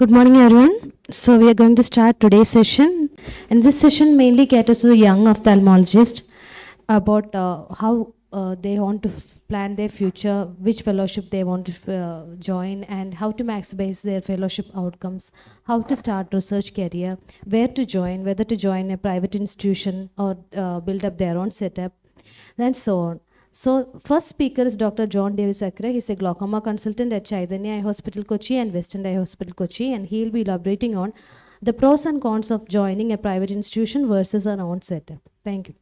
Good morning, everyone. So we are going to start today's session, and this session mainly caters to the young ophthalmologist about how they want to plan their future, which fellowship they want to join, and how to maximize their fellowship outcomes, how to start research career, where to join, whether to join a private institution or build up their own setup, and so on. So, first speaker is Dr. John Davis Akre. He's a glaucoma consultant at Chaitanya Eye Hospital Kochi and Western Eye Hospital Kochi, and he'll be elaborating on the pros and cons of joining a private institution versus an own setup. Thank you.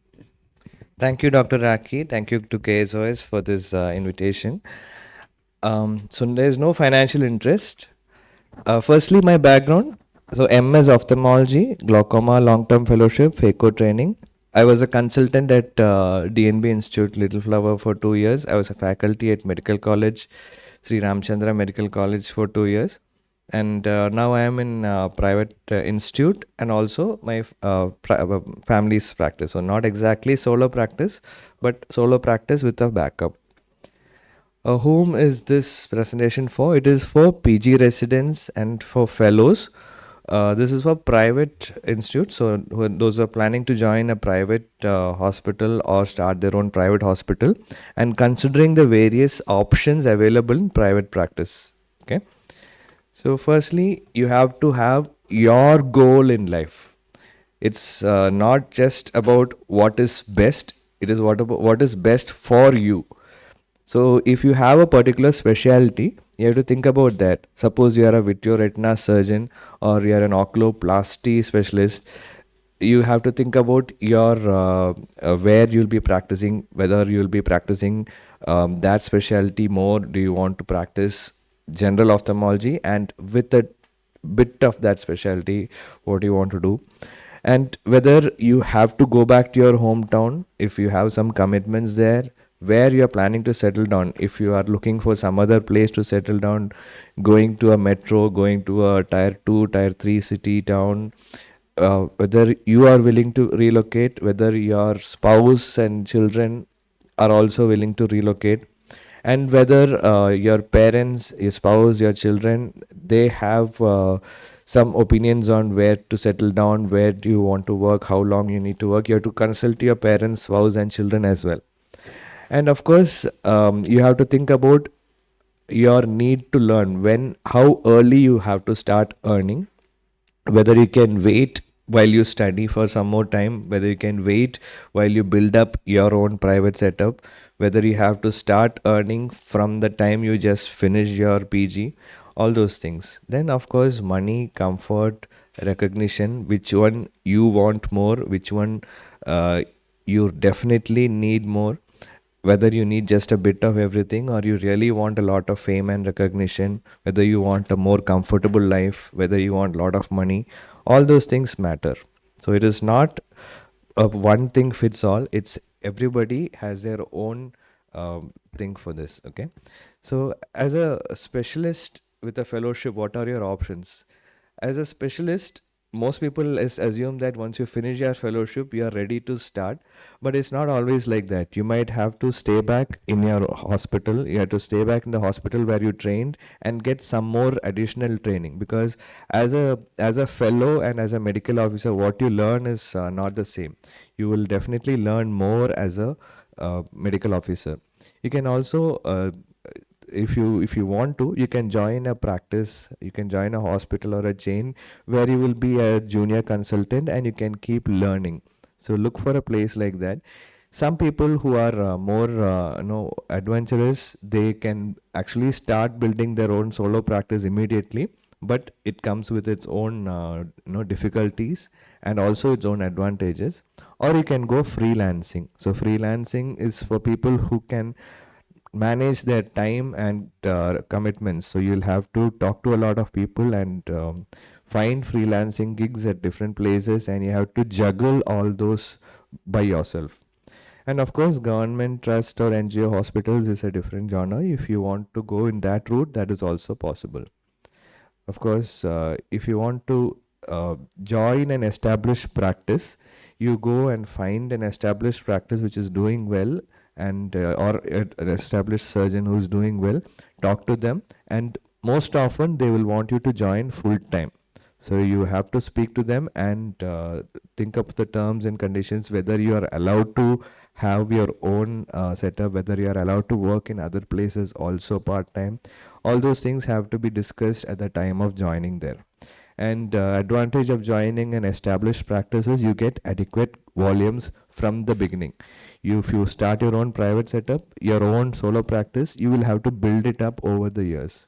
Thank you, Dr. Raki. Thank you to KSOS for this invitation. So there's no financial interest. Firstly, my background. So MS Ophthalmology, Glaucoma Long-Term Fellowship, phaco training. I was a consultant at DNB Institute, Little Flower for 2 years. I was a faculty at Medical College, Sri Ramchandra Medical College for 2 years. And now I am in private institute and also my family's practice. So not exactly solo practice, but solo practice with a backup. Whom is this presentation for? It is for PG residents and for fellows. This is for private institutes. So those who are planning to join a private hospital or start their own private hospital and considering the various options available in private practice. Okay. So firstly, you have to have your goal in life. It's not just about what is best. It is what is best for you. So if you have a particular specialty, you have to think about that. Suppose you are a vitreoretina surgeon or you are an oculoplasty specialist. You have to think about your where you'll be practicing, whether you'll be practicing that specialty more. Do you want to practice general ophthalmology and with a bit of that specialty, what you want to do? And whether you have to go back to your hometown if you have some commitments there, where you are planning to settle down. If you are looking for some other place to settle down, going to a metro, going to a tier 2, tier 3 city town, whether you are willing to relocate, whether your spouse and children are also willing to relocate, and whether your parents, your spouse, your children, they have some opinions on where to settle down, where do you want to work, how long you need to work. You have to consult your parents, spouse and children as well. And of course, you have to think about your need to learn, how early you have to start earning, whether you can wait while you study for some more time, whether you can wait while you build up your own private setup, whether you have to start earning from the time you just finish your PG, all those things. Then of course, money, comfort, recognition, which one you want more, which one you definitely need more, whether you need just a bit of everything or you really want a lot of fame and recognition, whether you want a more comfortable life, whether you want a lot of money, all those things matter. So it is not a one thing fits all. It's everybody has their own thing for this. Okay. So as a specialist with a fellowship, what are your options? As a specialist, most people assume that once you finish your fellowship, you are ready to start. But it's not always like that. You might have to stay back in your hospital. You have to stay back in the hospital where you trained and get some more additional training. Because as a fellow and as a medical officer, what you learn is not the same. You will definitely learn more as a medical officer. You can also if you want to, you can join a practice, you can join a hospital or a chain where you will be a junior consultant and you can keep learning. So look for a place like that. Some people who are more adventurous, they can actually start building their own solo practice immediately, but it comes with its own difficulties and also its own advantages. Or you can go freelancing. So freelancing is for people who can manage their time and commitments. So you'll have to talk to a lot of people and find freelancing gigs at different places, and you have to juggle all those by yourself. And of course, government, trust, or NGO hospitals is a different genre. If you want to go in that route, that is also possible. Of course, if you want to join an established practice, you go and find an established practice which is doing well, and or an established surgeon who's doing well. Talk to them, and most often they will want you to join full time. So you have to speak to them and think up the terms and conditions, whether you are allowed to have your own setup, whether you are allowed to work in other places also part time. All those things have to be discussed at the time of joining there. And advantage of joining an established practice is you get adequate volumes from the beginning. If you start your own private setup, your own solo practice, you will have to build it up over the years.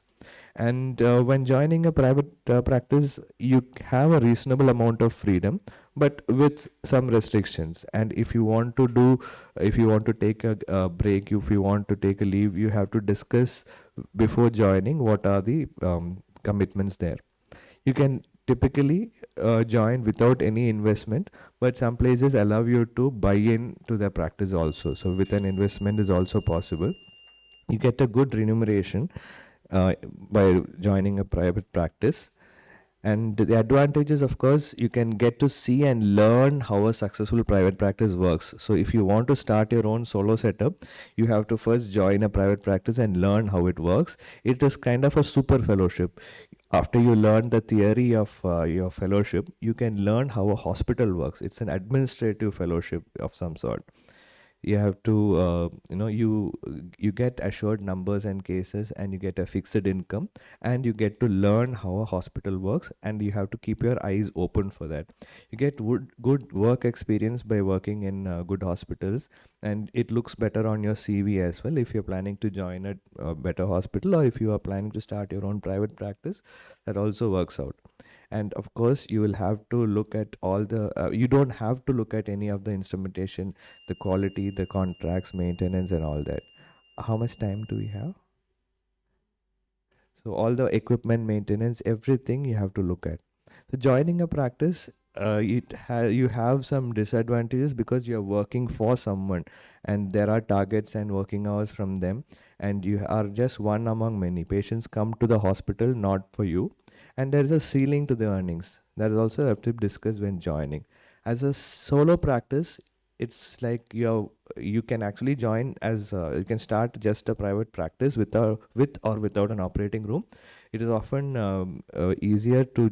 And when joining a private practice, you have a reasonable amount of freedom, but with some restrictions. And if you want to take a break, if you want to take a leave, you have to discuss before joining what are the commitments there. You can typically join without any investment, but some places allow you to buy in to their practice also. So with an investment is also possible. You get a good remuneration by joining a private practice. And the advantages, of course, you can get to see and learn how a successful private practice works. So if you want to start your own solo setup, you have to first join a private practice and learn how it works. It is kind of a super fellowship. After you learn the theory of your fellowship, you can learn how a hospital works. It's an administrative fellowship of some sort. You have to you get assured numbers and cases, and you get a fixed income, and you get to learn how a hospital works, and you have to keep your eyes open for that. You get good work experience by working in good hospitals, and it looks better on your CV as well if you're planning to join a better hospital, or if you are planning to start your own private practice. That also works out. And of course, you will have to look at all the you don't have to look at any of the instrumentation, the quality, the contracts, maintenance, and all that. How much time do we have? So all the equipment maintenance, everything you have to look at. So joining a practice, you have some disadvantages because you are working for someone, and there are targets and working hours from them, and you are just one among many. Patients come to the hospital not for you, and there is a ceiling to the earnings. That is also have to be discussed when joining. As a solo practice, it's like you can actually join as you can start just a private practice with or without an operating room. It is often easier to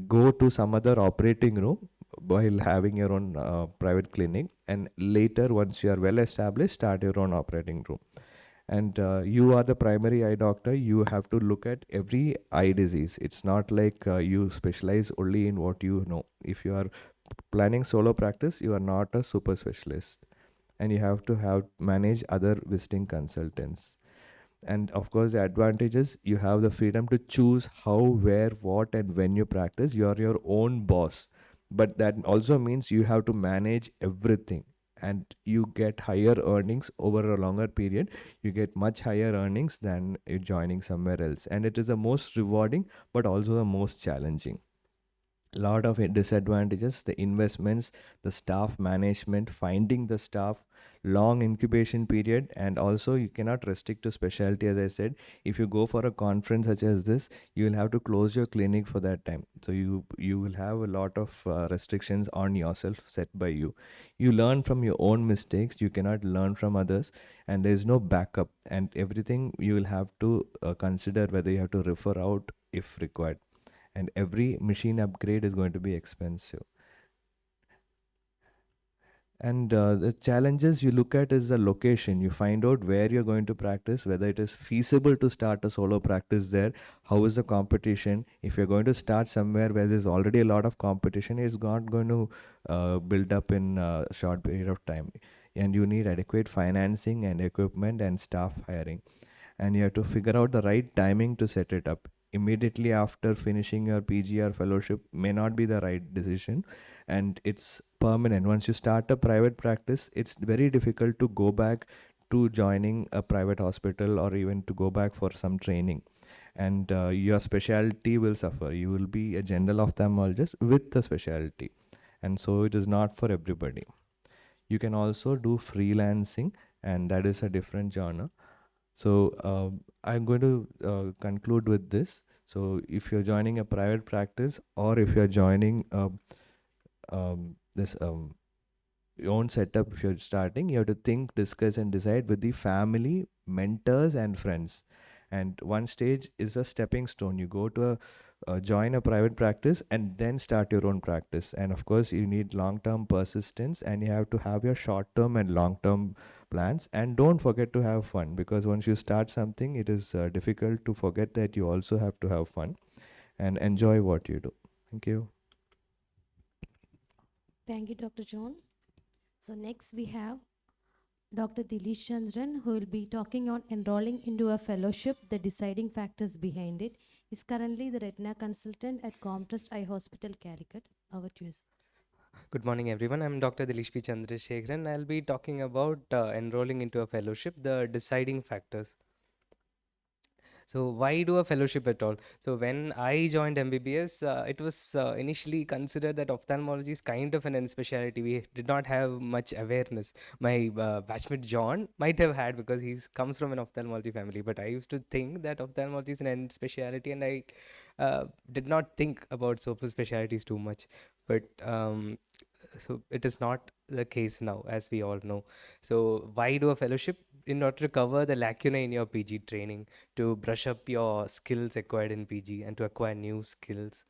go to some other operating room while having your own private clinic, and later, once you are well established, start your own operating room. And you are the primary eye doctor, you have to look at every eye disease. It's not like you specialize only in what you know. If you are planning solo practice, you are not a super specialist, and you have to have manage other visiting consultants. And of course, the advantages, you have the freedom to choose how, where, what, and when you practice. You are your own boss, but that also means you have to manage everything, and you get higher earnings over a longer period. You get much higher earnings than joining somewhere else, and it is the most rewarding but also the most challenging. Lot of disadvantages: the investments, the staff management, finding the staff, long incubation period, and also you cannot restrict to specialty. As I said, if you go for a conference such as this, you will have to close your clinic for that time. So you will have a lot of restrictions on yourself set by you. You learn from your own mistakes, you cannot learn from others, and there is no backup, and everything you will have to consider whether you have to refer out if required, and every machine upgrade is going to be expensive. And the challenges you look at is the location. You find out where you're going to practice, whether it is feasible to start a solo practice there, how is the competition. If you're going to start somewhere where there's already a lot of competition, it's not going to build up in a short period of time. And you need adequate financing and equipment and staff hiring, and you have to figure out the right timing to set it up. Immediately after finishing your PGR fellowship may not be the right decision, and it's permanent. Once you start a private practice, it's very difficult to go back to joining a private hospital or even to go back for some training, and your specialty will suffer. You will be a general ophthalmologist with a specialty, and so it is not for everybody. You can also do freelancing, and that is a different genre. So I'm going to conclude with this. So if you're joining a private practice, or if you're joining this your own setup, if you're starting, you have to think, discuss, and decide with the family, mentors, and friends. And one stage is a stepping stone. You go to join a private practice and then start your own practice. And of course, you need long term persistence, and you have to have your short term and long term plans. And don't forget to have fun, because once you start something, it is difficult to forget that you also have to have fun and enjoy what you do. Thank you. Thank you, Dr. John. So next we have Dr. Dilesh Chandran, who will be talking on enrolling into a fellowship, the deciding factors behind it. He's currently the retina consultant at Comtrust Eye Hospital, Calicut. Over to you, sir. Good morning, everyone. I'm Dr. Dilishpi Chandrasekharan. I'll be talking about enrolling into a fellowship, the deciding factors. So, why do a fellowship at all? So, when I joined MBBS, it was initially considered that ophthalmology is kind of an end specialty. We did not have much awareness. My batchmate John might have had, because he comes from an ophthalmology family, but I used to think that ophthalmology is an end specialty, and I did not think about super specialties too much. But so it is not the case now, as we all know. So why do a fellowship? In order to cover the lacuna in your PG training, to brush up your skills acquired in PG, and to acquire new skills.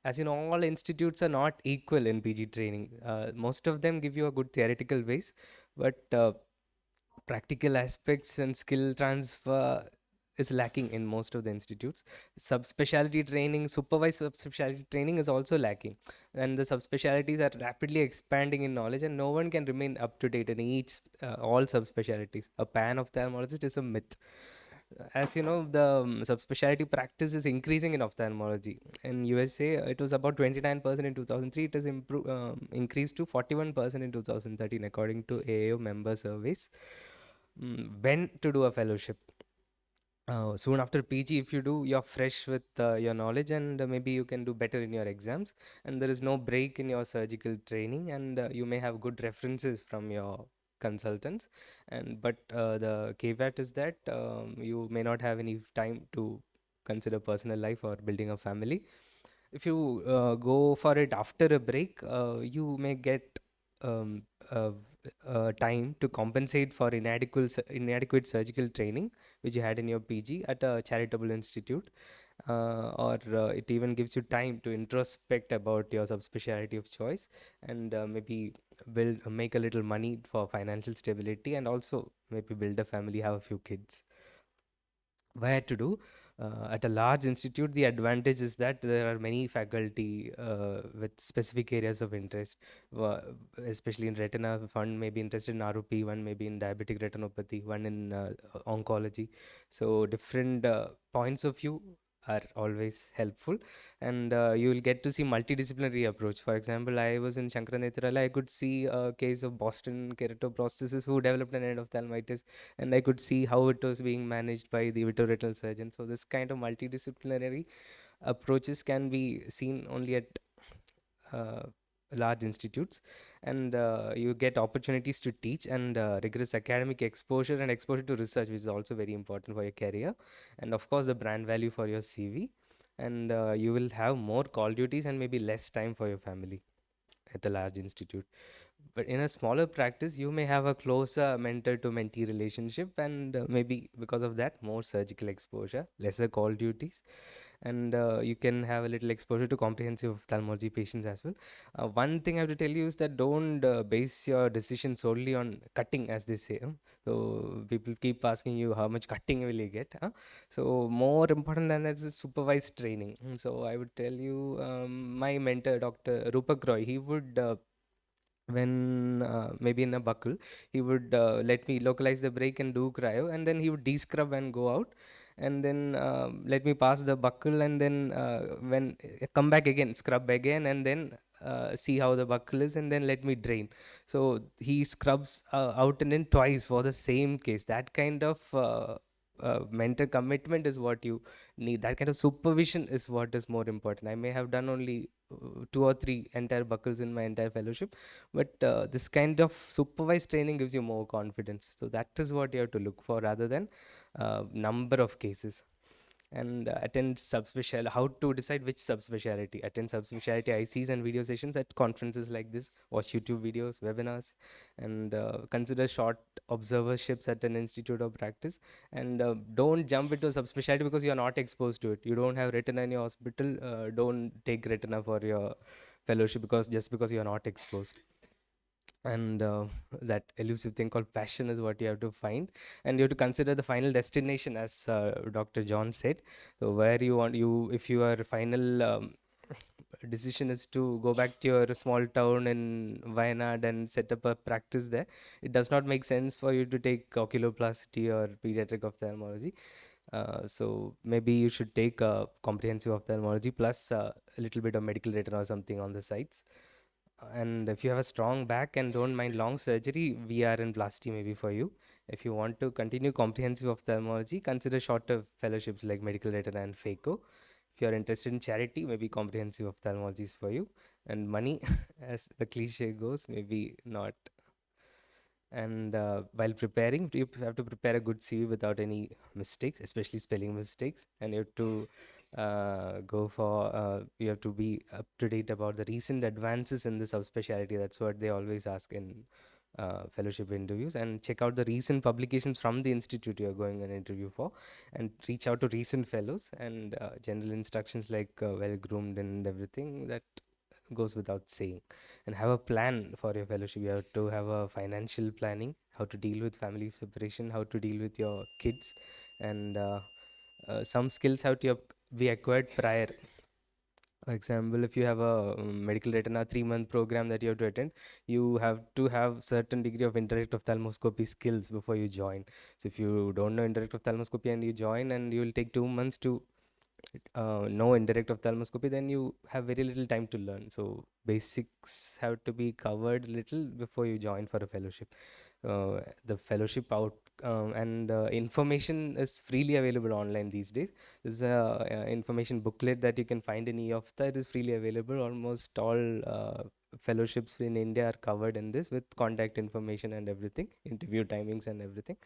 As you know, all institutes are not equal in PG training. Most of them give you a good theoretical base, but practical aspects and skill transfer is lacking in most of the institutes. Subspecialty training, supervised subspecialty training is also lacking, and the subspecialties are rapidly expanding in knowledge, and no one can remain up to date in each all subspecialties. A pan ophthalmologist is a myth. As you know, the subspecialty practice is increasing in ophthalmology. In USA, it was about 29% in 2003. It has increased to 41% in 2013, according to AAO member surveys. When to do a fellowship? Soon after PG, if you do, you're fresh with your knowledge, and maybe you can do better in your exams, and there is no break in your surgical training, and you may have good references from your consultants. And but the caveat is that you may not have any time to consider personal life or building a family. If you go for it after a break, you may get time to compensate for inadequate surgical training which you had in your PG at a charitable institute, or it even gives you time to introspect about your subspecialty of choice, and maybe make a little money for financial stability, and also maybe build a family, have a few kids. Where to do? At a large institute, the advantage is that there are many faculty with specific areas of interest. Especially in retina, one may be interested in ROP, one may be in diabetic retinopathy, one in oncology. So different points of view are always helpful, and you will get to see multidisciplinary approach. For example, I was in Shankaranetrala. I could see a case of Boston keratoprosthesis who developed an endophthalmitis, and I could see how it was being managed by the vitreoretinal surgeon. So this kind of multidisciplinary approaches can be seen only at uh, large institutes, and you get opportunities to teach, and rigorous academic exposure, and exposure to research, which is also very important for your career, and of course the brand value for your CV, and you will have more call duties and maybe less time for your family at a large institute. But in a smaller practice, you may have a closer mentor to mentee relationship, and maybe because of that, more surgical exposure, lesser call duties, and you can have a little exposure to comprehensive ophthalmology patients as well. One thing I have to tell you is that don't base your decision solely on cutting, as they say. So people keep asking you how much cutting will you get. So more important than that is supervised training. So I would tell you, my mentor, Dr. Rupak Roy, he would when maybe in a buckle, he would let me localize the break and do cryo, and then he would descrub and go out, and then let me pass the buckle, and then when come back again, scrub again, and then see how the buckle is, and then let me drain. So he scrubs out and in twice for the same case. That kind of mentor commitment is what you need. That kind of supervision is what is more important. I may have done only 2 or 3 entire buckles in my entire fellowship, but this kind of supervised training gives you more confidence. So that is what you have to look for, rather than number of cases. and attend subspecialty. How to decide which subspecialty? Attend subspecialty ICs and video sessions at conferences like this. Watch YouTube videos, webinars, and consider short observerships at an institute of practice. And don't jump into a subspecialty because you are not exposed to it. You don't have retina in your hospital. Don't take retina for your fellowship because you are not exposed. And that elusive thing called passion is what you have to find, and you have to consider the final destination, as Dr. John said. So where you want, you if your final decision is to go back to your small town in Wayanad and set up a practice there, it does not make sense for you to take oculoplasty or pediatric ophthalmology. So maybe you should take comprehensive ophthalmology plus a little bit of medical retina or something on the sides. And if you have a strong back and don't mind long surgery, we are in Plasti maybe for you. If you want to continue comprehensive ophthalmology, consider shorter fellowships like medical retina and phaco. If you are interested in charity, maybe comprehensive ophthalmology is for you. And money, as the cliche goes, maybe not. And while preparing, you have to prepare a good CV without any mistakes, especially spelling mistakes. And you have to you have to be up to date about the recent advances in the subspecialty. That's what they always ask in fellowship interviews. And check out the recent publications from the institute you're going an interview for, and reach out to recent fellows. And general instructions like well groomed and everything, that goes without saying. And have a plan for your fellowship. You have to have a financial planning, how to deal with family separation, how to deal with your kids, and some skills have to be acquired prior. For example, if you have a medical retina 3-month program that you have to attend, you have to have certain degree of indirect ophthalmoscopy skills before you join. So if you don't know indirect ophthalmoscopy and you join, and you will take 2 months to know indirect ophthalmoscopy, then you have very little time to learn. So basics have to be covered little before you join for a fellowship. The fellowship out and information is freely available online these days. There's a information booklet that you can find in eOphtha. It is freely available. Almost all fellowships in India are covered in this, with contact information and everything, interview timings and everything.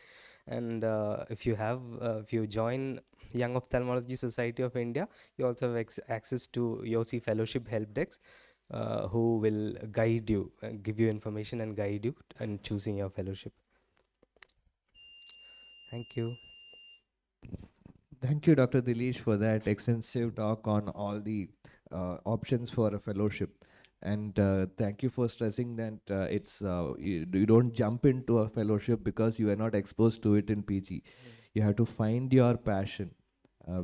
And if you join Young Ophthalmology Society of India, you also have access to YOC Fellowship Help Desk, who will guide you, give you information and guide you in choosing your fellowship. Thank you. Thank you, Dr. Dilesh, for that extensive talk on all the options for a fellowship. And thank you for stressing that you don't jump into a fellowship because you are not exposed to it in PG. You have to find your passion.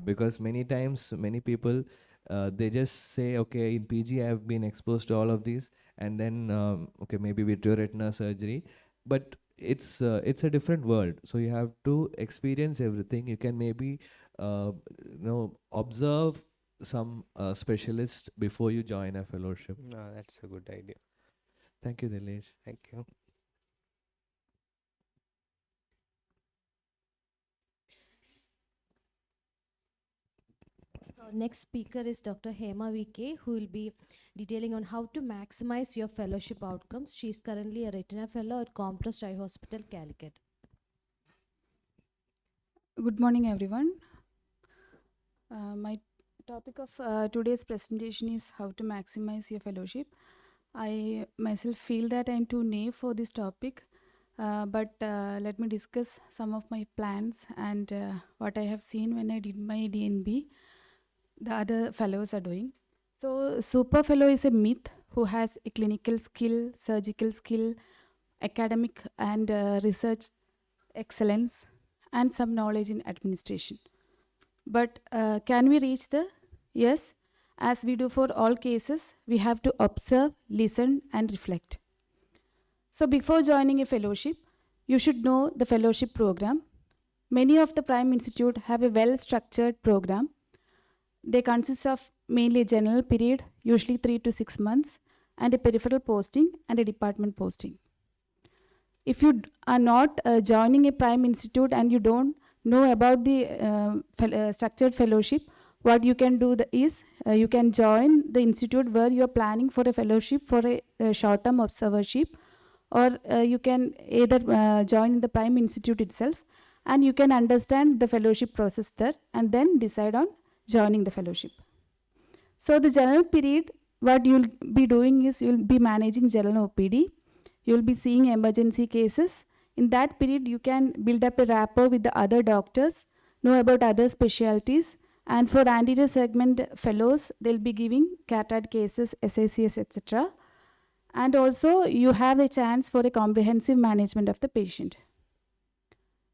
Because many times, many people, they just say, okay, in PG I have been exposed to all of these, and then, okay, maybe vitreoretina surgery, but it's a different world. So you have to experience everything. You can maybe observe some specialist before you join a fellowship. No, that's a good idea. Thank you, Dilesh. Thank you. So next speaker is Dr. Hema VK, who will be detailing on how to maximize your fellowship outcomes. She is currently a retina fellow at Comtrust Eye Hospital, Calicut. Good morning, everyone. My topic of today's presentation is how to maximize your fellowship. I myself feel that I'm too naive for this topic, but let me discuss some of my plans and what I have seen when I did my DNB, the other fellows are doing. So, super fellow is a myth who has a clinical skill, surgical skill, academic and research excellence, and some knowledge in administration. But can we reach the? Yes, as we do for all cases, we have to observe, listen, and reflect. So before joining a fellowship, you should know the fellowship program. Many of the Prime Institute have a well-structured program. They consist of mainly a general period, usually 3 to 6 months, and a peripheral posting and a department posting. If you are not joining a Prime Institute and you don't know about the structured fellowship, what you can do is you can join the institute where you are planning for a fellowship for a short-term observership, or you can either join the Prime Institute itself and you can understand the fellowship process there and then decide on joining the fellowship. So the general period, what you'll be doing is you'll be managing general OPD. You'll be seeing emergency cases. In that period, you can build up a rapport with the other doctors, know about other specialties, and for anterior segment fellows, they'll be giving cataract cases, SACS, etc. And also, you have a chance for a comprehensive management of the patient.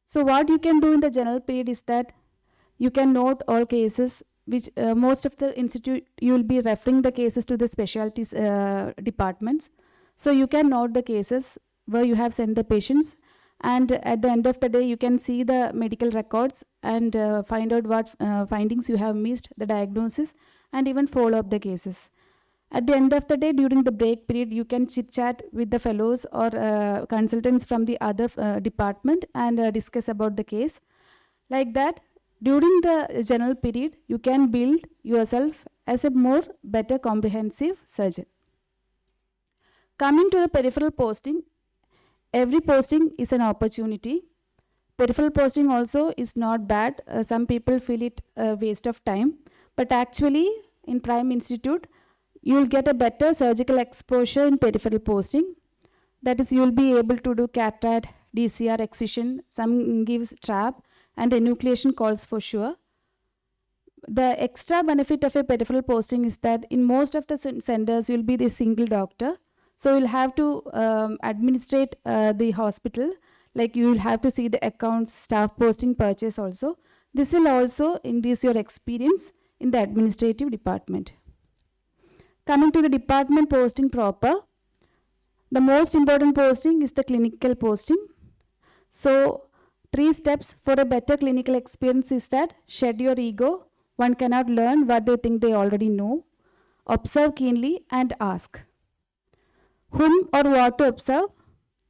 So what you can do in the general period is that you can note all cases, which most of the institute, you will be referring the cases to the specialties departments. So you can note the cases where you have sent the patients, and at the end of the day, you can see the medical records and find out what findings you have missed, the diagnosis, and even follow up the cases. At the end of the day, during the break period, you can chit-chat with the fellows or consultants from the other department and discuss about the case. Like that, during the general period, you can build yourself as a more better comprehensive surgeon. Coming to the peripheral posting, every posting is an opportunity. Peripheral posting also is not bad. Some people feel it a waste of time, but actually in Prime Institute, you will get a better surgical exposure in peripheral posting. That is, you will be able to do cataract, DCR, excision, some gives trap, and enucleation calls for sure. The extra benefit of a peripheral posting is that in most of the centers, you will be the single doctor. So you'll have to administrate the hospital, like you will have to see the accounts, staff posting, purchase also. This will also increase your experience in the administrative department. Coming to the department posting proper, the most important posting is the clinical posting. So 3 steps for a better clinical experience is that shed your ego. One cannot learn what they think they already know. Observe keenly and ask. Whom or what to observe?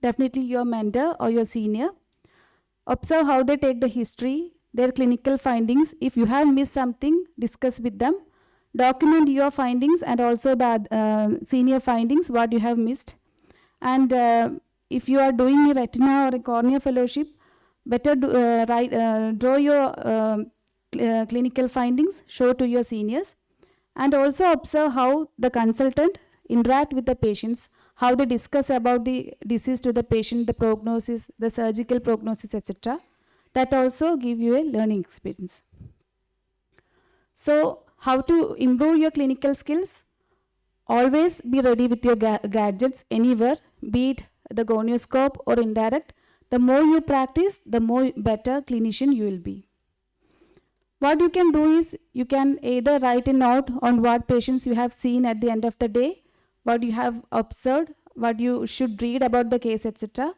Definitely your mentor or your senior. Observe how they take the history, their clinical findings. If you have missed something, discuss with them. Document your findings and also the senior findings, what you have missed. And if you are doing a retina or a cornea fellowship, better draw your clinical findings, show to your seniors. And also observe how the consultant interact with the patients, how they discuss about the disease to the patient, the prognosis, the surgical prognosis, etc. That also give you a learning experience. So how to improve your clinical skills? Always be ready with your gadgets anywhere, be it the gonioscope or indirect. The more you practice, the more better clinician you will be. What you can do is, you can either write a note on what patients you have seen at the end of the day, what you have observed, what you should read about the case, etc.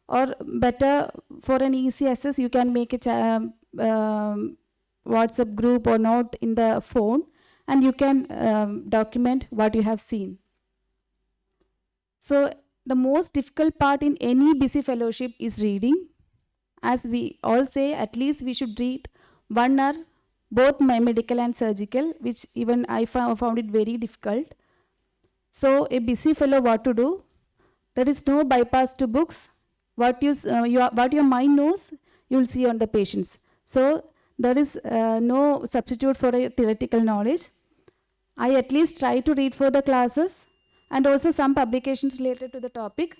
Or better, for an easy access, you can make a WhatsApp group or note in the phone, and you can document what you have seen. So the most difficult part in any busy fellowship is reading. As we all say, at least we should read 1 hour, both medical and surgical, which even I found it very difficult. So a busy fellow, what to do? There is no bypass to books. What your mind knows, you will see on the patients. So there is no substitute for a theoretical knowledge. I at least try to read for the classes and also some publications related to the topic.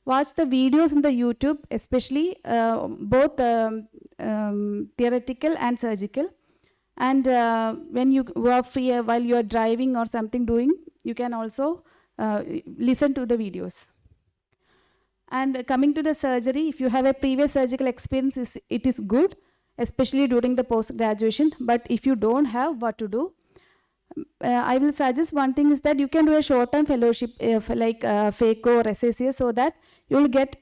Watch the videos in the YouTube, especially both theoretical and surgical. And when you are free while you are driving or something doing, you can also listen to the videos. And coming to the surgery, if you have a previous surgical experience, it is good, especially during the post-graduation. But if you don't have, what to do? I will suggest one thing is that you can do a short-term fellowship like FACO or SACS, so that you will get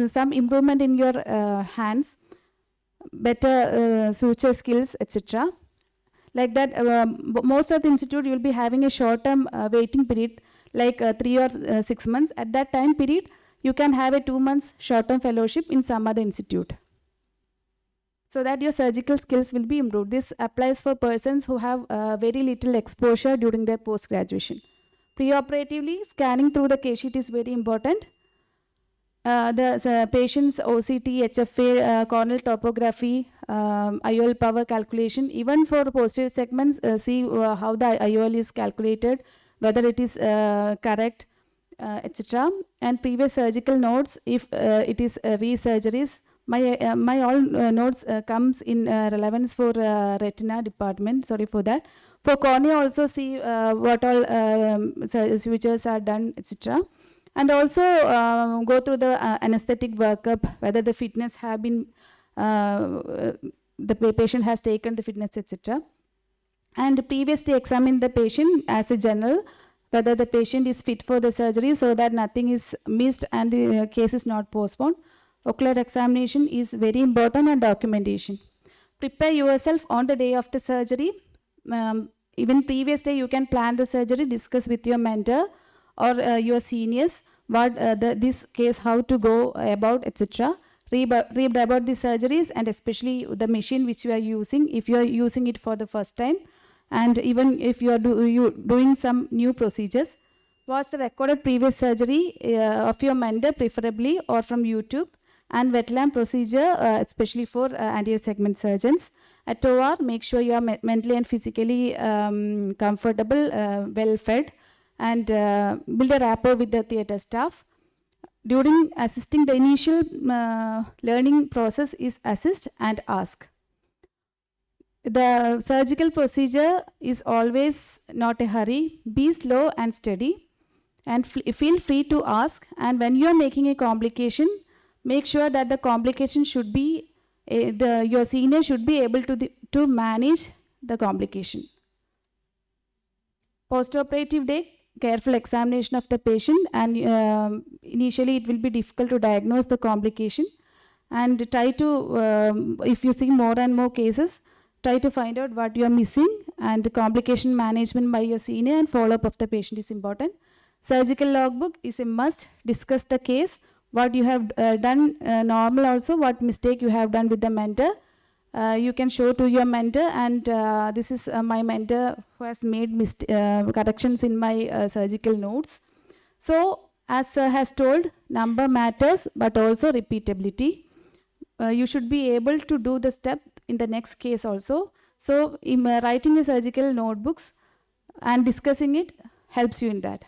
some improvement in your hands, better suture skills, etc. Like that, most of the institute you will be having a short-term waiting period, like 3 or 6 months. At that time period, you can have a 2 months short-term fellowship in some other institute, so that your surgical skills will be improved. This applies for persons who have very little exposure during their post-graduation. Preoperatively, scanning through the case sheet is very important. the patient's OCT, HFA, corneal topography, IOL power calculation, even for posterior segments, see how the IOL is calculated, whether it is correct, etc. And previous surgical notes, if it is re-surgeries, my all notes comes in relevance for retina department. Sorry for that. For cornea also see what all sutures are done, etc. And also go through the anesthetic workup, whether the fitness have been, the patient has taken the fitness, etc. And previously examine the patient as a general, whether the patient is fit for the surgery so that nothing is missed and the case is not postponed. Ocular examination is very important, and documentation. Prepare yourself on the day of the surgery. Even previous day you can plan the surgery, discuss with your mentor or your seniors what this case, how to go about, etc. Read about the surgeries and especially the machine which you are using, if you are using it for the first time, and even if you are doing some new procedures. Watch the recorded previous surgery of your mentor, preferably, or from YouTube, and wet lamp procedure, especially for anterior segment surgeons. At OR, make sure you are mentally and physically comfortable, well fed, and build a rapport with the theatre staff. During assisting, the initial learning process is assist and ask. The surgical procedure is always not a hurry. Be slow and steady, and feel free to ask. And when you are making a complication, make sure that the complication should be, your senior should be able to manage the complication. Postoperative day, careful examination of the patient, and initially it will be difficult to diagnose the complication, and try to, if you see more and more cases, try to find out what you are missing, and complication management by your senior and follow-up of the patient is important. Surgical logbook is a must. Discuss the case, what you have done normal, also what mistake you have done with the mentor. You can show to your mentor, and this is my mentor who has made corrections in my surgical notes. So as has told, number matters, but also repeatability. You should be able to do the step in the next case also. So in writing the surgical notebooks and discussing it helps you in that.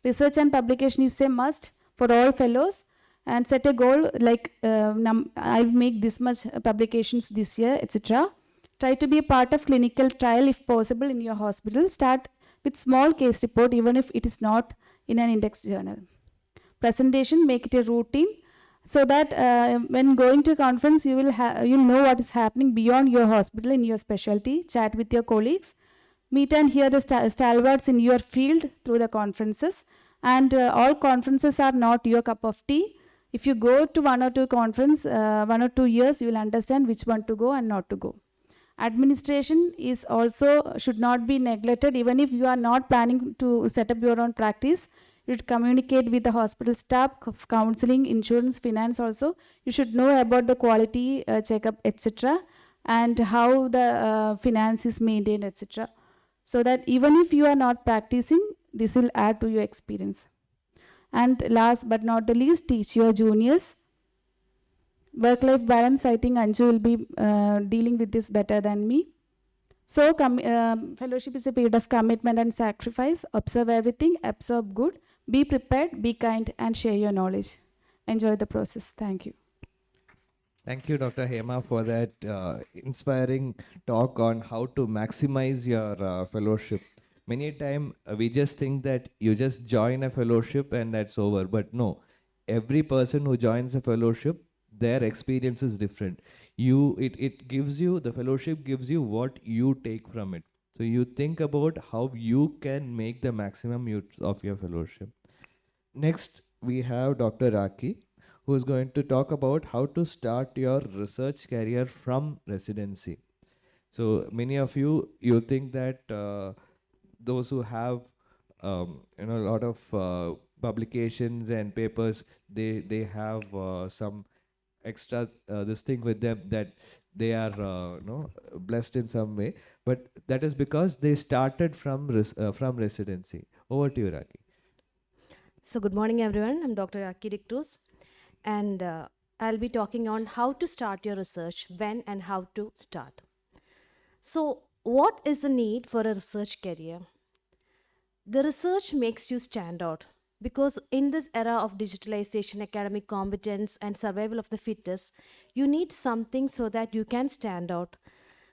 Research and publication is a must for all fellows, and set a goal like I'll make this much publications this year, etc. Try to be a part of clinical trial if possible in your hospital. Start with small case report, even if it is not in an index journal. Presentation, make it a routine, so that when going to a conference, you will you'll know what is happening beyond your hospital in your specialty. Chat with your colleagues, meet and hear the stalwarts in your field through the conferences. And all conferences are not your cup of tea. If you go to 1 or 2 conference, 1 or 2 years, you will understand which one to go and not to go. Administration is also should not be neglected. Even if you are not planning to set up your own practice, you should communicate with the hospital staff, counseling, insurance, finance also. You should know about the quality checkup, etc., and how the finance is maintained, etc. So that even if you are not practicing, this will add to your experience. And last but not the least, teach your juniors. Work-life balance, I think Anju will be dealing with this better than me. So fellowship is a period of commitment and sacrifice. Observe everything, absorb good, be prepared, be kind, and share your knowledge. Enjoy the process. Thank you. Thank you, Dr. Hema, for that inspiring talk on how to maximize your fellowship. Many times we just think that you just join a fellowship and that's over. But no, every person who joins a fellowship, their experience is different. It gives you, the fellowship gives you what you take from it. So you think about how you can make the maximum use of your fellowship. Next, we have Dr. Raki, who is going to talk about how to start your research career from residency. So many of you think that those who have a lot of publications and papers, they have some extra this thing with them, that they are blessed in some way, but that is because they started from residency. Over to you, Raki. So good morning everyone, I'm Dr. Aki Dictus. and I'll be talking on how to start your research, when and how to start. So, what is the need for a research career? The research makes you stand out because in this era of digitalization, academic competence, and survival of the fittest, you need something so that you can stand out.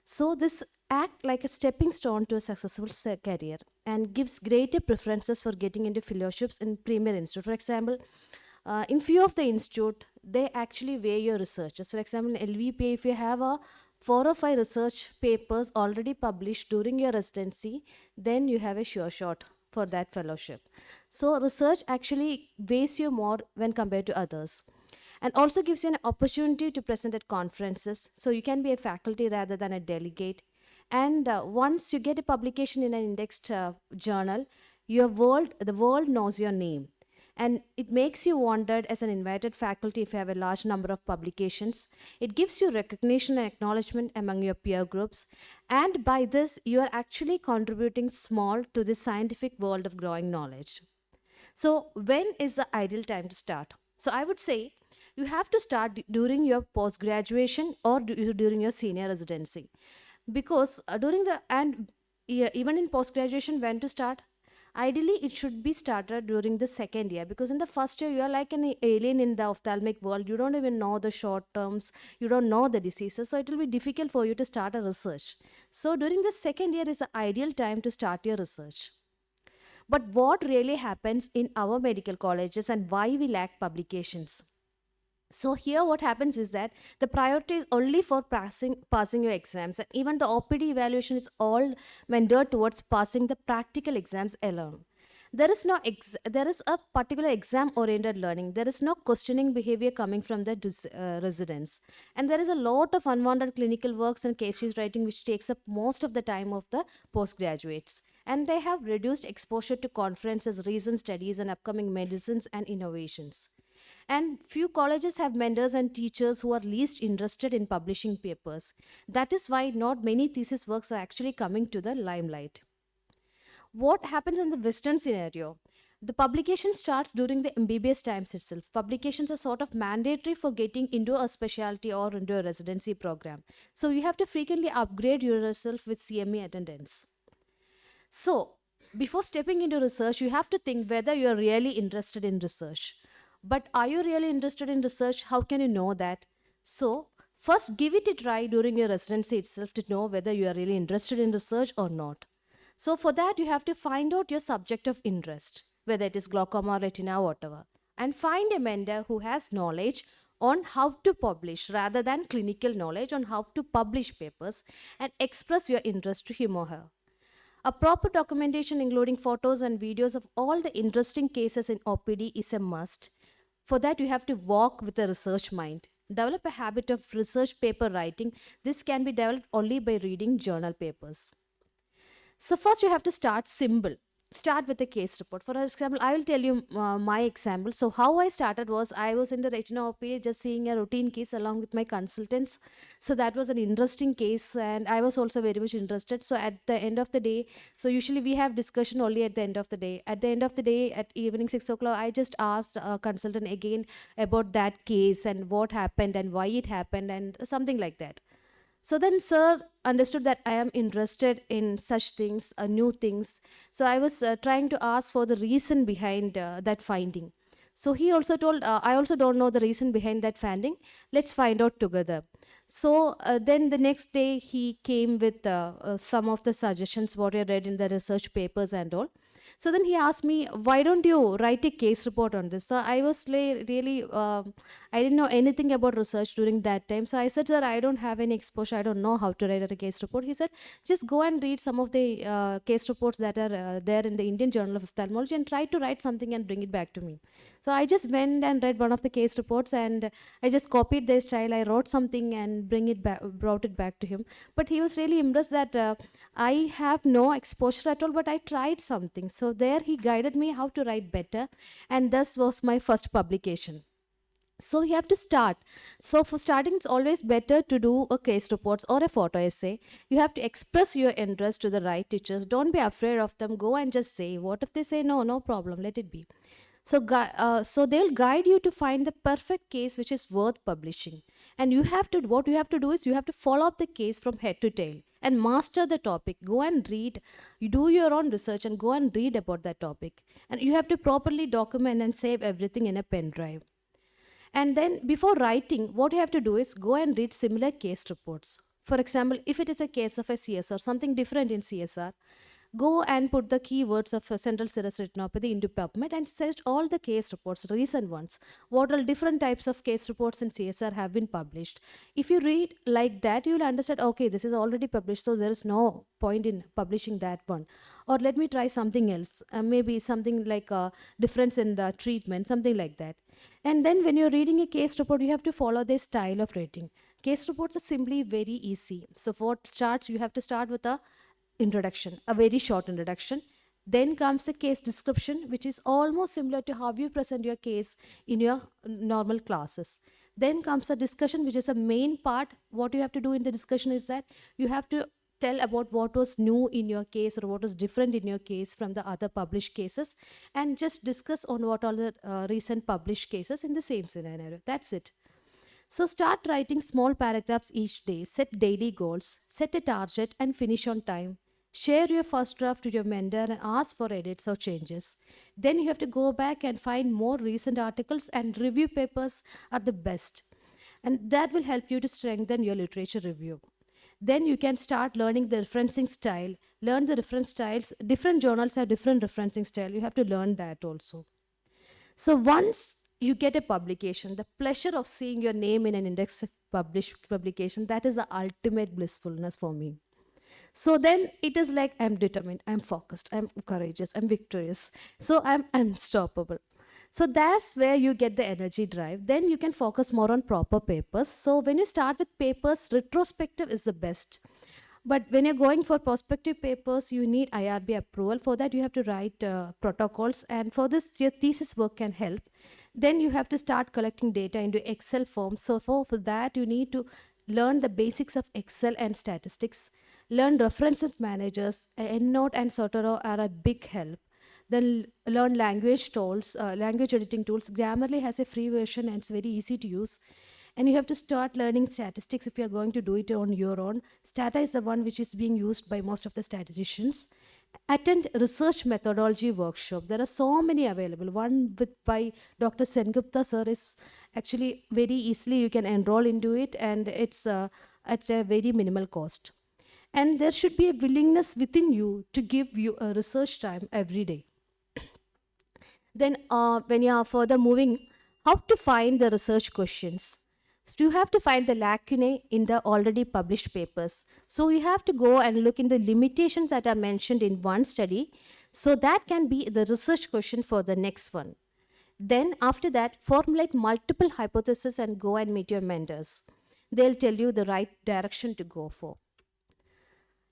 So this act like a stepping stone to a successful career and gives greater preferences for getting into fellowships in premier institute. For example, in few of the institute, they actually weigh your researches. For example, in LVP, if you have a 4 or 5 research papers already published during your residency, then you have a sure shot for that fellowship. So research actually weighs you more when compared to others, and also gives you an opportunity to present at conferences, so you can be a faculty rather than a delegate. And once you get a publication in an indexed journal, the world knows your name, and it makes you wanted as an invited faculty if you have a large number of publications. It gives you recognition and acknowledgement among your peer groups, and by this you are actually contributing small to the scientific world of growing knowledge. So, when is the ideal time to start? So, I would say you have to start during your post graduation or during your senior residency, because during the and yeah, even in post graduation, when to start? Ideally, it should be started during the second year, because in the first year you are like an alien in the ophthalmic world. You don't even know the short terms, you don't know the diseases, so it will be difficult for you to start a research. So, during the second year is the ideal time to start your research. But what really happens in our medical colleges and why we lack publications? So here what happens is that the priority is only for passing your exams, and even the OPD evaluation is all mentored towards passing the practical exams alone. There is a particular exam oriented learning. There is no questioning behavior coming from the residents, and there is a lot of unwanted clinical works and case sheet writing which takes up most of the time of the postgraduates, and they have reduced exposure to conferences, recent studies, and upcoming medicines and innovations. And few colleges have mentors and teachers who are least interested in publishing papers. That is why not many thesis works are actually coming to the limelight. What happens in the Western scenario? The publication starts during the MBBS times itself. Publications are sort of mandatory for getting into a specialty or into a residency program. So you have to frequently upgrade yourself with CME attendance. So, before stepping into research, you have to think whether you are really interested in research. But are you really interested in research? How can you know that? So, first give it a try during your residency itself to know whether you are really interested in research or not. So, for that, you have to find out your subject of interest, whether it is glaucoma, retina, whatever, and find a mentor who has knowledge on how to publish rather than clinical knowledge on how to publish papers, and express your interest to him or her. A proper documentation, including photos and videos of all the interesting cases in OPD, is a must. For that, you have to walk with a research mind. Develop a habit of research paper writing. This can be developed only by reading journal papers. So first you have to start simple. Start with a case report. For example, I will tell you my example. So how I started was I was in the retina OPD just seeing a routine case along with my consultants. So that was an interesting case, and I was also very much interested. So at the end of the day, so usually we have discussion only at the end of the day. At the end of the day, at evening 6 o'clock, I just asked a consultant again about that case and what happened and why it happened and something like that. So then sir understood that I am interested in such things, new things. So I was trying to ask for the reason behind that finding. So he also told, I also don't know the reason behind that finding. Let's find out together. So then the next day he came with some of the suggestions what I read in the research papers and all. So then he asked me, why don't you write a case report on this? So I was really, I didn't know anything about research during that time. So I said, sir, I don't have any exposure. I don't know how to write a case report. He said, just go and read some of the case reports that are there in the Indian Journal of Ophthalmology and try to write something and bring it back to me. So I just went and read one of the case reports, and I just copied their style. I wrote something and brought it back to him. But he was really impressed that I have no exposure at all, but I tried something. So there he guided me how to write better, and thus was my first publication. So you have to start. So for starting, it's always better to do a case reports or a photo essay. You have to express your interest to the right teachers. Don't be afraid of them. Go and just say. What if they say no? No problem. Let it be. So they'll guide you to find the perfect case which is worth publishing. And what you have to do is you have to follow up the case from head to tail and master the topic. Go and read, you do your own research and go and read about that topic. And you have to properly document and save everything in a pen drive. And then before writing, what you have to do is go and read similar case reports. For example, if it is a case of a CSR, something different in CSR, go and put the keywords of central serous retinopathy into PubMed and search all the case reports, recent ones. What all different types of case reports in CSR have been published. If you read like that, you will understand, okay, this is already published, so there is no point in publishing that one. Or let me try something else, maybe something like a difference in the treatment, something like that. And then when you're reading a case report, you have to follow their style of rating. Case reports are simply very easy. So for starts, you have to start with a introduction, a very short introduction. Then comes the case description, which is almost similar to how you present your case in your normal classes. Then comes a discussion, which is a main part. What you have to do in the discussion is that you have to tell about what was new in your case or what was different in your case from the other published cases, and just discuss on what are the recent published cases in the same scenario. That's it. So start writing small paragraphs each day, set daily goals, set a target and finish on time. Share your first draft to your mentor and ask for edits or changes. Then you have to go back and find more recent articles, and review papers are the best. And that will help you to strengthen your literature review. Then you can start learning the referencing style. Learn the reference styles. Different journals have different referencing style. You have to learn that also. So once you get a publication, the pleasure of seeing your name in an index published publication, that is the ultimate blissfulness for me. So then it is like I'm determined, I'm focused, I'm courageous, I'm victorious. So I'm unstoppable. So that's where you get the energy drive. Then you can focus more on proper papers. So when you start with papers, retrospective is the best. But when you're going for prospective papers, you need IRB approval. For that, you have to write protocols. And for this, your thesis work can help. Then you have to start collecting data into Excel form. So for that, you need to learn the basics of Excel and statistics. Learn references managers. EndNote and Zotero are a big help. Then learn language tools, language editing tools. Grammarly has a free version and it's very easy to use. And you have to start learning statistics if you're going to do it on your own. Stata is the one which is being used by most of the statisticians. Attend research methodology workshop. There are so many available. One by Dr. Sengupta sir is actually very easily you can enroll into it, and it's at a very minimal cost. And there should be a willingness within you to give you a research time every day. Then when you are further moving, how to find the research questions. So you have to find the lacunae in the already published papers. So you have to go and look in the limitations that are mentioned in one study. So that can be the research question for the next one. Then after that, formulate multiple hypotheses and go and meet your mentors. They'll tell you the right direction to go for.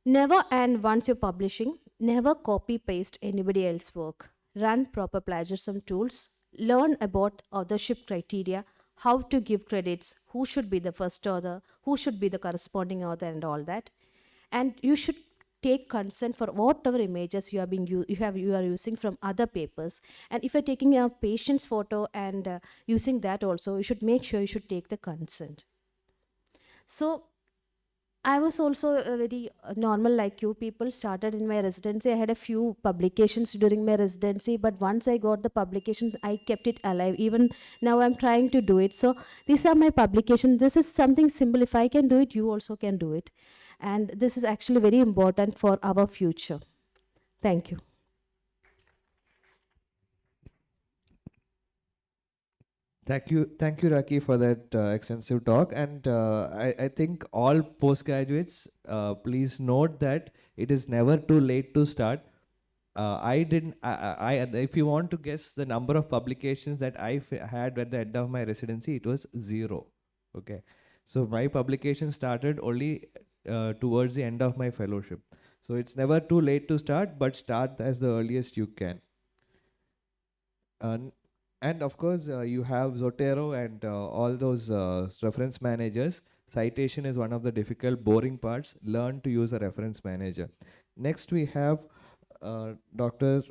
Never, and once you're publishing, never copy paste anybody else's work. Run proper plagiarism tools. Learn about authorship criteria, how to give credits, who should be the first author, who should be the corresponding author, and all that. And you should take consent for whatever images you are using from other papers. And if you're taking a patient's photo and using that also, you should make sure you should take the consent. So I was also very normal like you people, started in my residency. I had a few publications during my residency, but once I got the publication, I kept it alive. Even now I'm trying to do it. So these are my publications. This is something simple. If I can do it, you also can do it. And this is actually very important for our future. Thank you. Thank you, Raki, for that extensive talk. And I think all postgraduates, please note that it is never too late to start. I didn't. If you want to guess the number of publications that I had at the end of my residency, it was 0. Okay, so my publication started only towards the end of my fellowship. So it's never too late to start, but start as the earliest you can. And of course, you have Zotero and all those reference managers. Citation is one of the difficult, boring parts. Learn to use a reference manager. Next, we have Dr.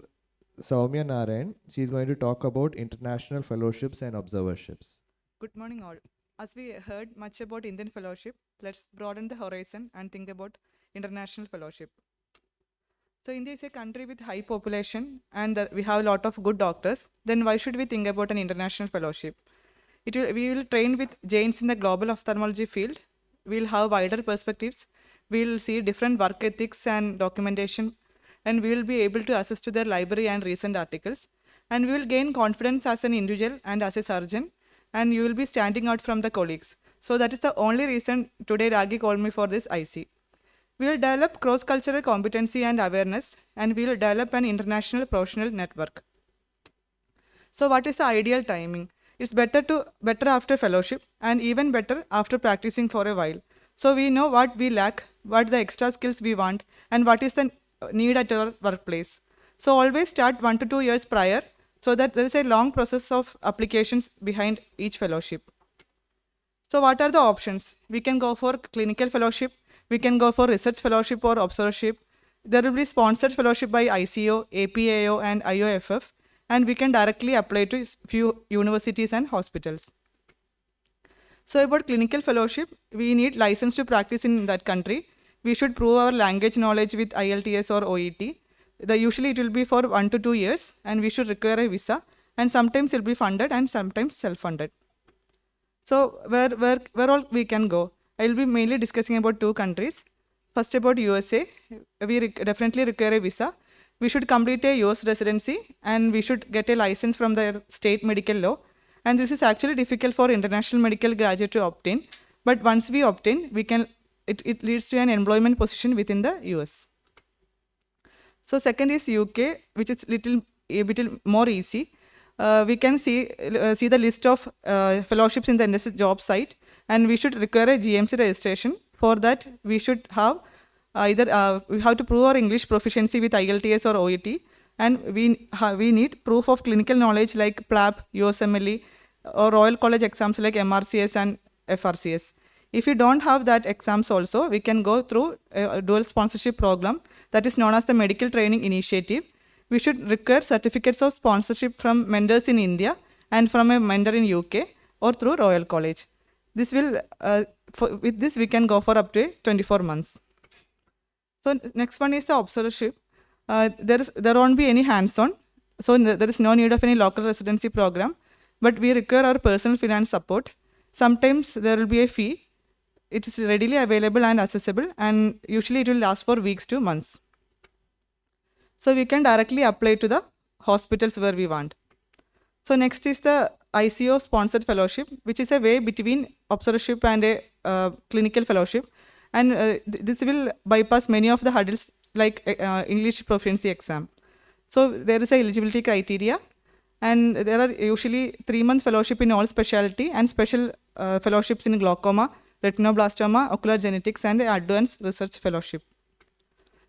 Soumya Narayan. She's going to talk about international fellowships and observerships. Good morning, all. As we heard much about Indian fellowship, let's broaden the horizon and think about international fellowship. So, India is a country with high population and we have a lot of good doctors. Then, why should we think about an international fellowship? We will train with giants in the global ophthalmology field. We'll have wider perspectives. We'll see different work ethics and documentation, and we will be able to access to their library and recent articles. And we will gain confidence as an individual and as a surgeon, and you will be standing out from the colleagues. So that is the only reason today Ragi called me for this IC. We will develop cross-cultural competency and awareness, and we will develop an international professional network. So what is the ideal timing? It's better after fellowship and even better after practicing for a while. So we know what we lack, what the extra skills we want, and what is the need at our workplace. So always start 1 to 2 years prior so that there is a long process of applications behind each fellowship. So what are the options? We can go for clinical fellowship, we can go for research fellowship or observership. There will be sponsored fellowship by ICO, APAO and IOFF, and we can directly apply to few universities and hospitals. So about clinical fellowship, we need license to practice in that country. We should prove our language knowledge with IELTS or OET. Usually it will be for 1 to 2 years, and we should require a visa, and sometimes it will be funded and sometimes self-funded. So where all we can go? I will be mainly discussing about 2 countries. First about USA, we definitely require a visa. We should complete a US residency and we should get a license from the state medical law. And this is actually difficult for international medical graduate to obtain. But once we obtain, it leads to an employment position within the US. So second is UK, which is a little more easy. We can see the list of fellowships in the NSS job site, and we should require a GMC registration. For that, we should have we have to prove our English proficiency with IELTS or OET, and we need proof of clinical knowledge like PLAB, USMLE, or Royal College exams like MRCS and FRCS. If you don't have that exams also, we can go through a dual sponsorship program that is known as the Medical Training Initiative. We should require certificates of sponsorship from mentors in India and from a mentor in UK or through Royal College. This will, with this we can go for up to 24 months. So next one is the observership. There won't be any hands-on, so there is no need of any local residency program, but we require our personal finance support. Sometimes there will be a fee. It is readily available and accessible, and usually it will last for weeks to months. So we can directly apply to the hospitals where we want. So next is the ICO sponsored fellowship, which is a way between observership and a clinical fellowship. And this will bypass many of the hurdles like English proficiency exam. So there is a eligibility criteria, and there are usually 3-month fellowship in all specialty and special fellowships in glaucoma, retinoblastoma, ocular genetics, and advanced research fellowship.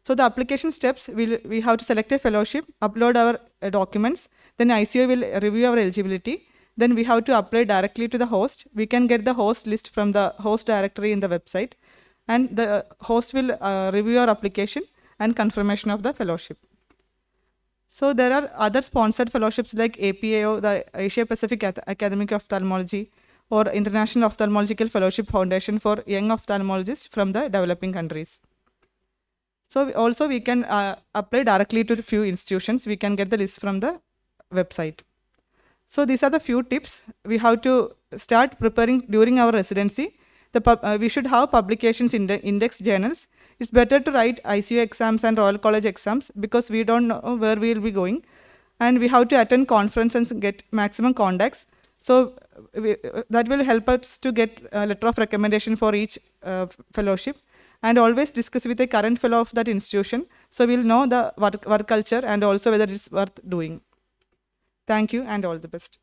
So the application steps, we have to select a fellowship, upload our documents, then ICO will review our eligibility. Then we have to apply directly to the host. We can get the host list from the host directory in the website, and the host will review our application and confirmation of the fellowship. So there are other sponsored fellowships like APAO, the Asia Pacific Academic Ophthalmology, or International Ophthalmological Fellowship Foundation for young ophthalmologists from the developing countries. So also we can apply directly to a few institutions. We can get the list from the website. So these are the few tips. We have to start preparing during our residency. We should have publications in the index journals. It's better to write ICU exams and Royal College exams because we don't know where we will be going. And we have to attend conferences and get maximum contacts. So that will help us to get a letter of recommendation for each fellowship. And always discuss with a current fellow of that institution, so we'll know the work culture and also whether it's worth doing. Thank you and all the best.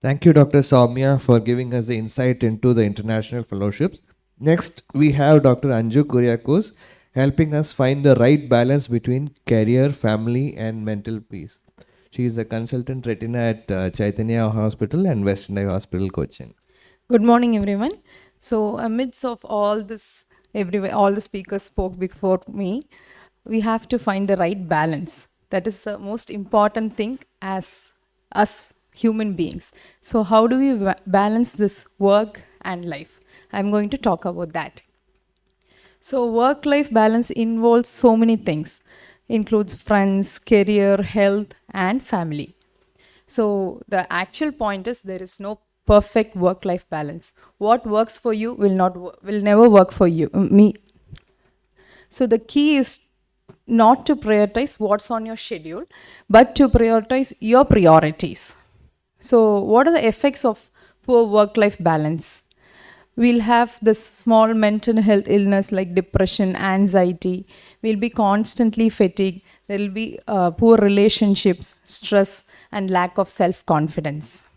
Thank you, Dr. Soumya, for giving us the insight into the international fellowships. Next, we have Dr. Anju Kuriakos helping us find the right balance between career, family, and mental peace. She is a consultant retina at Chaitanya Hospital and Western Eye Hospital, Cochin. Good morning, everyone. So amidst of all this, all the speakers spoke before me. we have to find the right balance. That is the most important thing as us human beings. So how do we balance this work and life? I'm going to talk about that. So work-life balance involves so many things, includes friends, career, health, and family. So the actual point is there is no perfect work-life balance. What works for you will never work for me. So the key is not to prioritize what's on your schedule, but to prioritize your priorities. So what are the effects of poor work-life balance? We'll have this small mental health illness like depression, anxiety. We'll be constantly fatigued. There will be poor relationships, stress, and lack of self-confidence.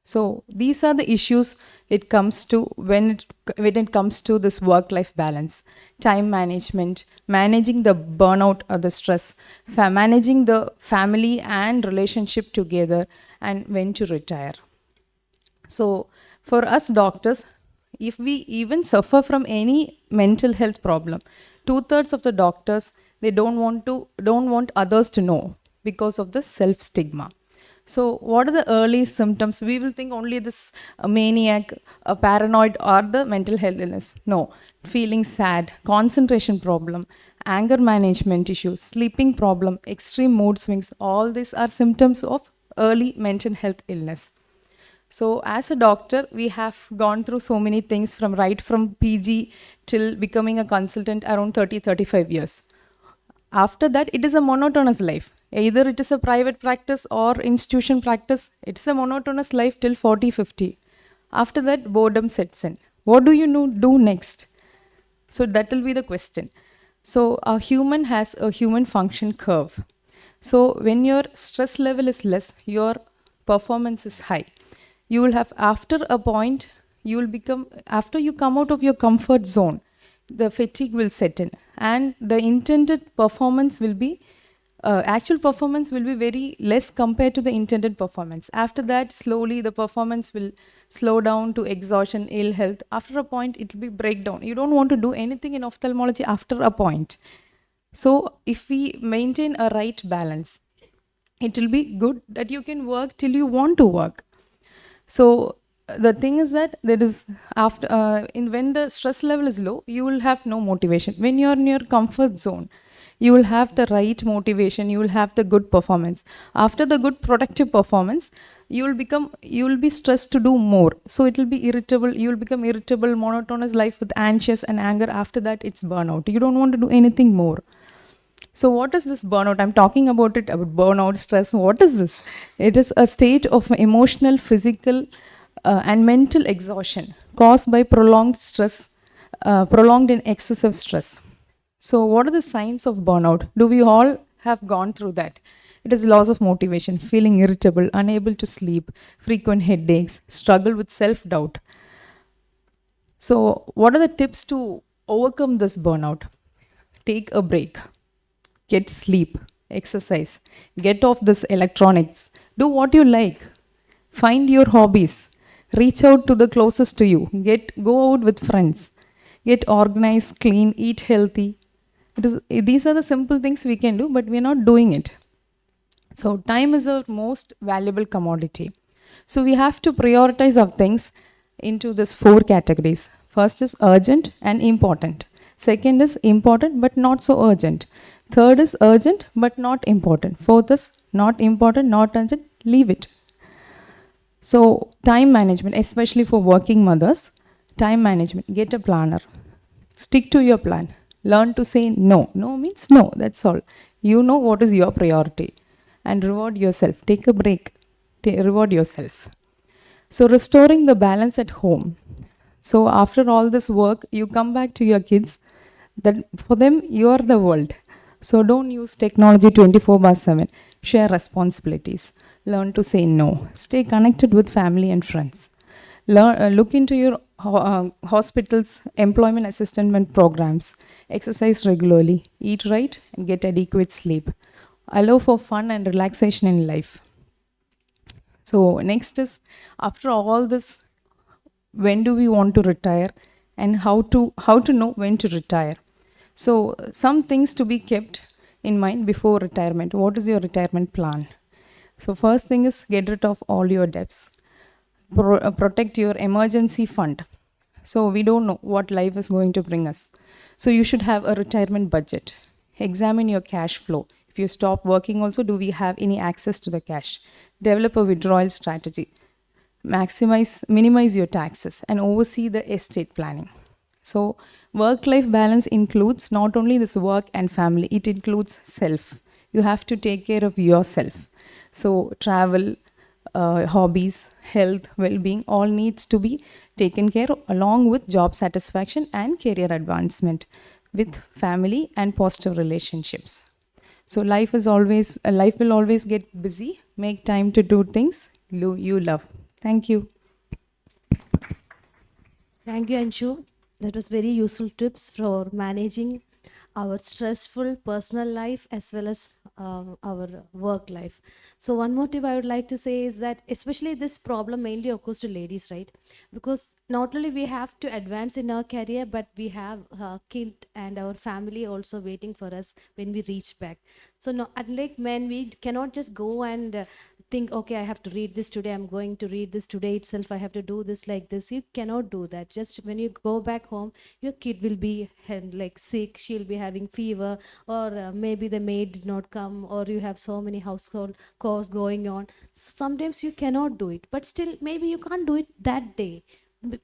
So these are the issues it comes to when it comes to this work-life balance. Time management, managing the burnout or the stress, managing the family and relationship together, and when to retire. So for us doctors, if we even suffer from any mental health problem, 2/3 of the doctors, they don't want others to know because of the self stigma. So what are the early symptoms? We will think only this maniac, a paranoid, or the mental health illness. No, feeling sad, concentration problem, anger management issues, sleeping problem, extreme mood swings, all these are symptoms of early mental health illness. So as a doctor, we have gone through so many things from PG till becoming a consultant around 30-35 years. After that, it is a monotonous life. Either it is a private practice or institution practice. It's a monotonous life till 40-50. After that, boredom sets in. What do you do next? So that will be the question. So a human has a human function curve. So when your stress level is less, your performance is high. You will have, after a point, after you come out of your comfort zone, the fatigue will set in and the intended performance will be, actual performance will be very less compared to the intended performance. After that, slowly the performance will slow down to exhaustion, ill health. After a point, it will be breakdown. You don't want to do anything in ophthalmology after a point. So if we maintain a right balance, it will be good that you can work till you want to work. So the thing is that there is when the stress level is low, you will have no motivation. When you are in your comfort zone, you will have the right motivation, you will have the good performance. After the good productive performance, you will be stressed to do more. So it will be irritable, you will become irritable, monotonous life with anxious and anger. After that, it's burnout. You don't want to do anything more. So what is this burnout? I'm talking about burnout, stress. What is this? It is a state of emotional, physical, and mental exhaustion caused by prolonged stress, prolonged and excessive stress. So what are the signs of burnout? Do we all have gone through that? It is loss of motivation, feeling irritable, unable to sleep, frequent headaches, struggle with self-doubt. So what are the tips to overcome this burnout? Take a break. Get sleep, exercise, get off this electronics, do what you like, find your hobbies, reach out to the closest to you, go out with friends, get organized, clean, eat healthy. These are the simple things we can do, but we are not doing it. So time is our most valuable commodity. So we have to prioritize our things into these 4 categories. First is urgent and important. Second is important but not so urgent. Third is urgent but not important. Fourth is not important, not urgent, leave it. So time management, especially for working mothers, time management, get a planner. Stick to your plan. Learn to say no. No means no, that's all. You know what is your priority. And reward yourself. Take a break. Reward yourself. So restoring the balance at home. So after all this work, you come back to your kids. That for them, you are the world. So don't use technology 24/7. Share responsibilities. Learn to say no. Stay connected with family and friends. Look into your hospital's employment assistance programs. Exercise regularly. Eat right and get adequate sleep. Allow for fun and relaxation in life. So next is, after all this, when do we want to retire and how to know when to retire? So some things to be kept in mind before retirement. What is your retirement plan? So first thing is get rid of all your debts. Protect your emergency fund. So we don't know what life is going to bring us. So you should have a retirement budget. Examine your cash flow. If you stop working also, do we have any access to the cash? Develop a withdrawal strategy. Minimize your taxes and oversee the estate planning. So work life balance includes not only this work and family, it includes self. You have to take care of yourself. So travel, hobbies, health, well-being, all needs to be taken care of along with job satisfaction and career advancement with family and positive relationships. So life will always get busy. Make time to do things you love. Thank you. Thank you, Anshu. That was very useful tips for managing our stressful personal life as well as our work life. So one more tip I would like to say is that especially this problem mainly occurs to ladies, right? Because not only we have to advance in our career, but we have a kid and our family also waiting for us when we reach back. So no, unlike men, we cannot just go and think, okay, I have to read this today, I'm going to read this today itself, I have to do this like this. You cannot do that. Just when you go back home, your kid will be like sick, she'll be having fever, or maybe the maid did not come, or you have so many household chores going on. Sometimes you cannot do it, but still maybe you can't do it that day.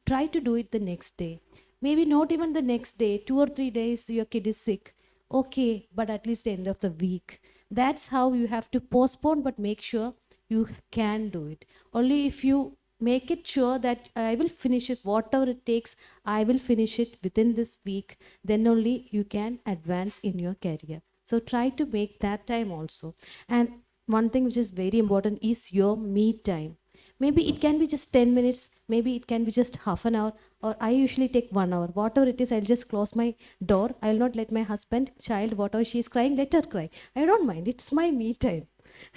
Try to do it the next day. Maybe not even the next day, 2 or 3 days your kid is sick. Okay, but at least the end of the week. That's how you have to postpone, but make sure you can do it. Only if you make it sure that I will finish it, whatever it takes, I will finish it within this week, then only you can advance in your career. So try to make that time also. And one thing which is very important is your me time. Maybe it can be just 10 minutes, maybe it can be just half an hour, or I usually take 1 hour. Whatever it is, I'll just close my door. I'll not let my husband, child, whatever she is crying, let her cry. I don't mind. It's my me time.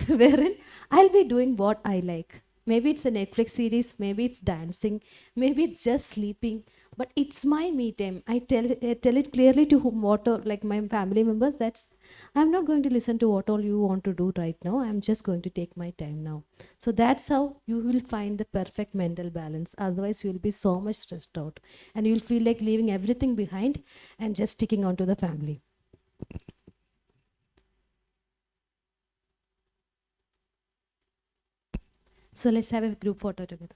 Wherein I'll be doing what I like. Maybe it's a Netflix series, maybe it's dancing, maybe it's just sleeping, but it's my me time. I tell it clearly to whom, what, or like my family members. That's, I'm not going to listen to what all you want to do right now. I'm just going to take my time now. So that's how you will find the perfect mental balance. Otherwise, you will be so much stressed out, and you'll feel like leaving everything behind and just sticking onto the family. So let's have a group photo together.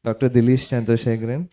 Dr. Dilesh Chandrasekharan.